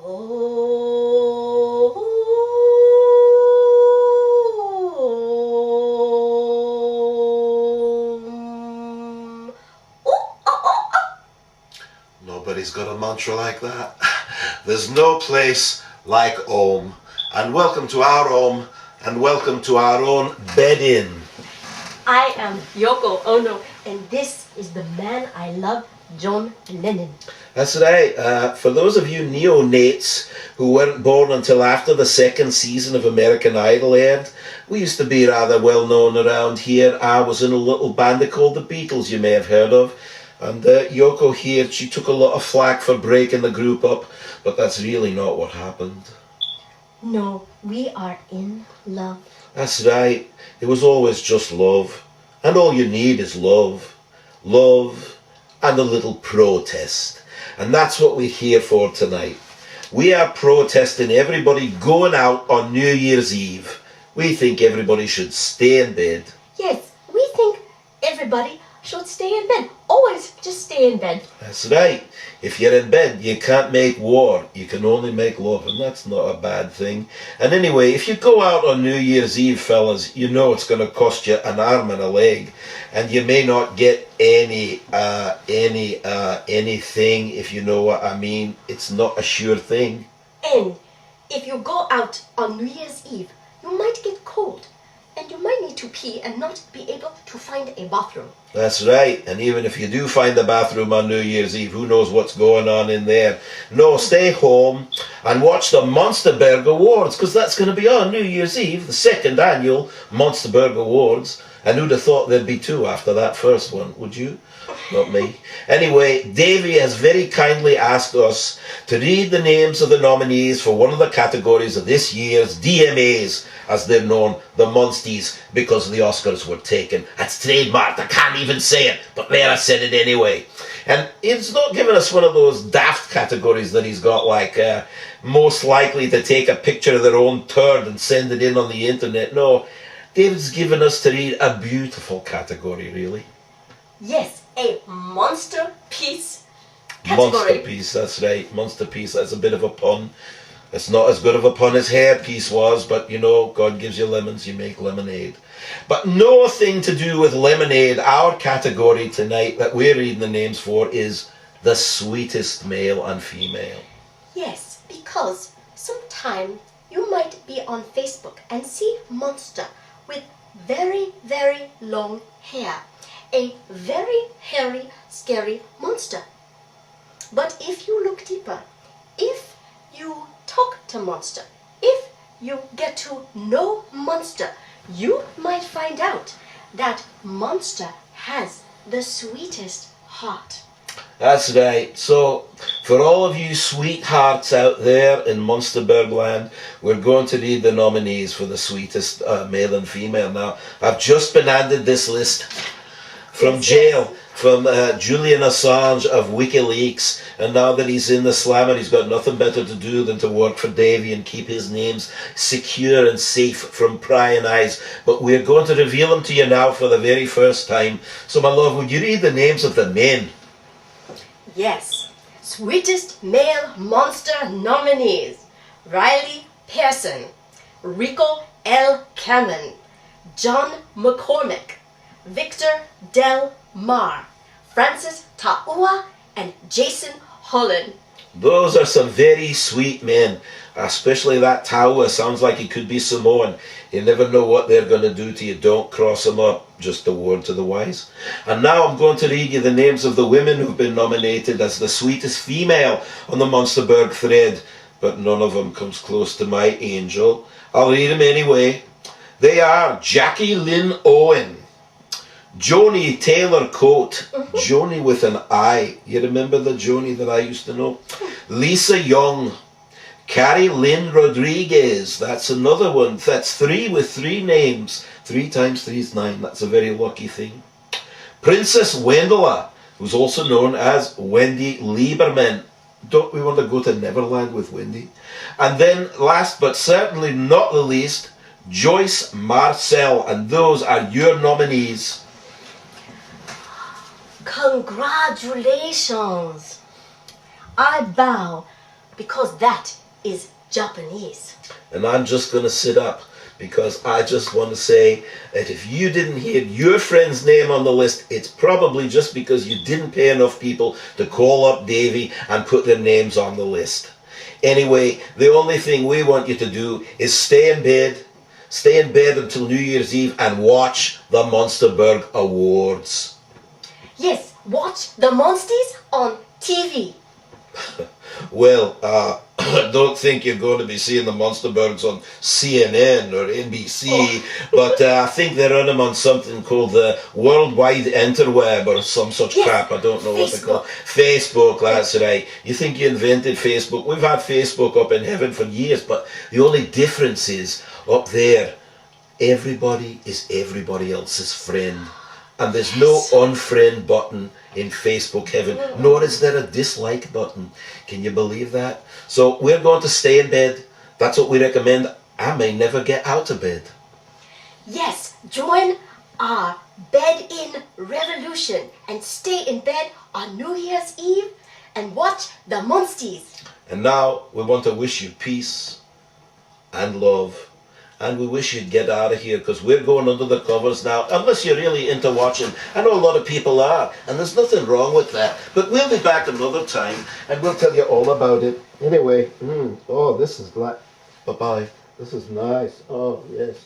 Nobody's got a mantra like that. There's no place like home. And welcome to our home, and welcome to our own bed-in. I am Yoko Ono, and this is the man I love, John Lennon. That's right. For those of you neonates who weren't born until after the second season of American Idol aired, we used to be rather well known around here. I was in a little band called the Beatles, you may have heard of. And Yoko here, she took a lot of flack for breaking the group up, but that's really not what happened. No, we are in love. That's right. It was always just love. And all you need is love. Love and a little protest. And that's what we're here for tonight. We are protesting everybody going out on New Year's Eve. We think everybody should stay in bed. Yes, we think everybody should stay in bed. Always just stay in bed. That's right. If you're in bed, you can't make war. You can only make love, and that's not a bad thing. And anyway, if you go out on New Year's Eve, fellas, you know it's going to cost you an arm and a leg, and you may not get anything, if you know what I mean. It's not a sure thing. And if you go out on New Year's Eve, you might get cold. And you might need to pee and not be able to find a bathroom. That's right. And even if you do find a bathroom on New Year's Eve, who knows what's going on in there? No, stay home and watch the Monsterberg Awards, because that's going to be on New Year's Eve, the second annual Monsterberg Awards. And who'd have thought there'd be two after that first one, would you? Not me. Anyway, Davey has very kindly asked us to read the names of the nominees for one of the categories of this year's DMAs, as they're known, the monsties, because the Oscars were taken. That's trademarked, I can't even say it, but there, I said it anyway. And he's not giving us one of those daft categories that he's got, like most likely to take a picture of their own turd and send it in on the internet. No, David's given us to read a beautiful category, really. Yes, a monster piece category. Monster piece, that's right. Monster piece, that's a bit of a pun. It's not as good of a pun as hairpiece was, but you know, God gives you lemons, you make lemonade. But nothing to do with lemonade. Our category tonight that we're reading the names for is the sweetest male and female. Yes, because sometime you might be on Facebook and see monster with very, very long hair. A very hairy, scary monster. But if you look deeper, if you talk to monster, if you get to know monster, you might find out that monster has the sweetest heart. That's right. So, for all of you sweethearts out there in Monsterberg land, we're going to read the nominees for the sweetest male and female. Now, I've just been handed this list from jail, from Julian Assange of WikiLeaks, and now that he's in the slammer, he's got nothing better to do than to work for Davey and keep his names secure and safe from prying eyes. But we're going to reveal them to you now for the very first time. So, my love, would you read the names of the men? Yes, sweetest male monster nominees: Riley Pearson, Rico L. Cameron, John McCormick, Victor Del Mar, Francis Taua, and Jason Holland. Those are some very sweet men, especially that Taua. Sounds like he could be Samoan. You never know what they're going to do to you. Don't cross them up. Just a word to the wise. And now I'm going to read you the names of the women who've been nominated as the sweetest female on the Monsterberg thread, but none of them comes close to my angel. I'll read them anyway. They are Jackie Lynn Owen, Joni Taylor Coate, Joni with an I. You remember the Joni that I used to know? Lisa Young, Carrie Lynn Rodriguez, that's another one. That's three with three names. 3 times 3 is 9. That's a very lucky thing. Princess Wendela, who's also known as Wendy Lieberman. Don't we want to go to Neverland with Wendy? And then, last but certainly not the least, Joyce Marcel. And those are your nominees. Congratulations! I bow because that is Japanese. And I'm just going to sit up because I just want to say that if you didn't hear your friend's name on the list, it's probably just because you didn't pay enough people to call up Davy and put their names on the list. Anyway, the only thing we want you to do is stay in bed until New Year's Eve and watch the Monsterberg Awards. Yes, watch the Monsties on TV. Well, I don't think you're going to be seeing the Monsterbergs on CNN or NBC, but I think they run them on something called the Worldwide Interweb or some such crap. I don't know what they call it. Facebook, that's right. You think you invented Facebook? We've had Facebook up in heaven for years, but the only difference is up there, everybody is everybody else's friend. And there's no unfriend button in Facebook heaven, nor is there a dislike button. Can you believe that? So we're going to stay in bed. That's what we recommend. I may never get out of bed. Yes, join our bed-in revolution and stay in bed on New Year's Eve and watch the Monsties. And now we want to wish you peace and love. And we wish you'd get out of here because we're going under the covers now, unless you're really into watching. I know a lot of people are, and there's nothing wrong with that. But we'll be back another time, and we'll tell you all about it. Anyway, oh, this is like, bye-bye. This is nice. Oh, yes.